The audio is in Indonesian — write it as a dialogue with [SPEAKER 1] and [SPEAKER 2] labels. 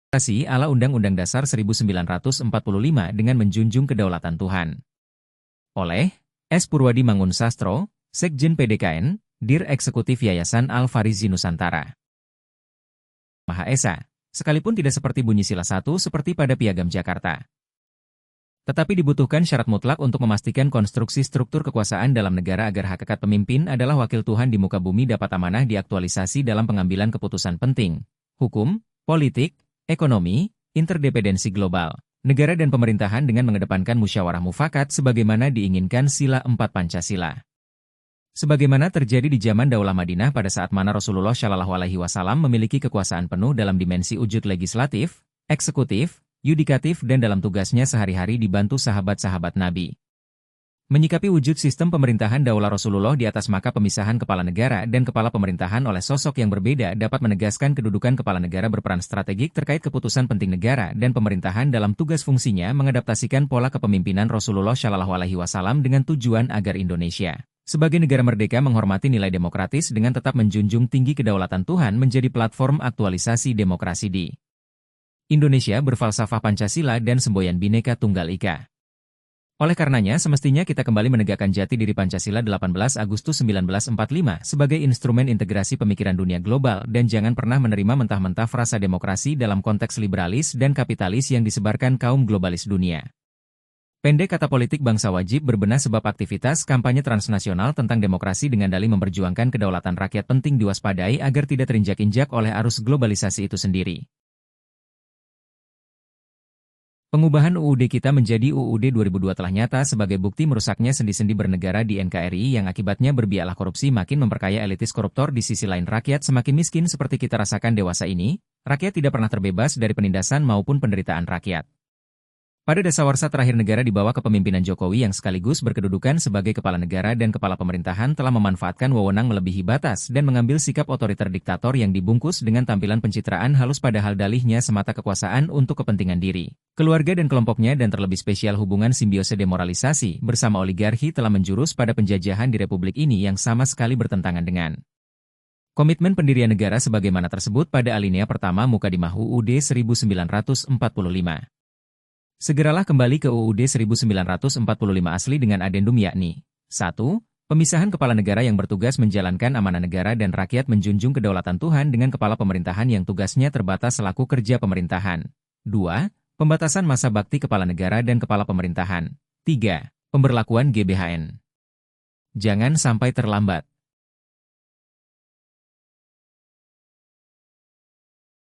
[SPEAKER 1] ala Undang-Undang Dasar 1945 dengan menjunjung kedaulatan Tuhan. Oleh S. Purwadi Mangunsastro, Sekjen PDKN, Dir Eksekutif Yayasan Al-Farizi Nusantara. Maha Esa, sekalipun tidak seperti bunyi sila 1 seperti pada Piagam Jakarta. Tetapi dibutuhkan syarat mutlak untuk memastikan konstruksi struktur kekuasaan dalam negara agar hakikat pemimpin adalah wakil Tuhan di muka bumi dapat amanah diaktualisasi dalam pengambilan keputusan penting, hukum, politik, ekonomi, interdependensi global, negara dan pemerintahan dengan mengedepankan musyawarah mufakat sebagaimana diinginkan sila 4 Pancasila. Sebagaimana terjadi di zaman Daulah Madinah pada saat mana Rasulullah Shallallahu Alaihi Wasallam memiliki kekuasaan penuh dalam dimensi wujud legislatif, eksekutif, yudikatif dan dalam tugasnya sehari-hari dibantu sahabat-sahabat Nabi. Menyikapi wujud sistem pemerintahan Daulah Rasulullah di atas maka pemisahan kepala negara dan kepala pemerintahan oleh sosok yang berbeda dapat menegaskan kedudukan kepala negara berperan strategik terkait keputusan penting negara dan pemerintahan dalam tugas fungsinya mengadaptasikan pola kepemimpinan Rasulullah Shallallahu Alaihi Wasallam dengan tujuan agar Indonesia sebagai negara merdeka menghormati nilai demokratis dengan tetap menjunjung tinggi kedaulatan Tuhan menjadi platform aktualisasi demokrasi di Indonesia berfalsafah Pancasila dan semboyan Bhinneka Tunggal Ika. Oleh karenanya semestinya kita kembali menegakkan jati diri Pancasila 18 Agustus 1945 sebagai instrumen integrasi pemikiran dunia global dan jangan pernah menerima mentah-mentah frasa demokrasi dalam konteks liberalis dan kapitalis yang disebarkan kaum globalis dunia. Pendek kata politik bangsa wajib berbenah sebab aktivitas kampanye transnasional tentang demokrasi dengan dalih memperjuangkan kedaulatan rakyat penting diwaspadai agar tidak terinjak-injak oleh arus globalisasi itu sendiri. Pengubahan UUD kita menjadi UUD 2002 telah nyata sebagai bukti merusaknya sendi-sendi bernegara di NKRI yang akibatnya berbiaklah korupsi makin memperkaya elitis koruptor di sisi lain rakyat semakin miskin seperti kita rasakan dewasa ini, rakyat tidak pernah terbebas dari penindasan maupun penderitaan rakyat. Pada dasawarsa terakhir negara di bawah kepemimpinan Jokowi yang sekaligus berkedudukan sebagai kepala negara dan kepala pemerintahan telah memanfaatkan wewenang melebihi batas dan mengambil sikap otoriter diktator yang dibungkus dengan tampilan pencitraan halus padahal dalihnya semata kekuasaan untuk kepentingan diri, keluarga dan kelompoknya dan terlebih spesial hubungan simbiose demoralisasi bersama oligarki telah menjurus pada penjajahan di republik ini yang sama sekali bertentangan dengan komitmen pendirian negara sebagaimana tersebut pada alinea pertama muka 5 UUD 1945. Segeralah kembali ke UUD 1945 asli dengan adendum yakni 1. Pemisahan kepala negara yang bertugas menjalankan amanah negara dan rakyat menjunjung kedaulatan Tuhan dengan kepala pemerintahan yang tugasnya terbatas selaku kerja pemerintahan. 2. Pembatasan masa bakti kepala negara dan kepala pemerintahan. 3. Pemberlakuan GBHN. Jangan sampai terlambat.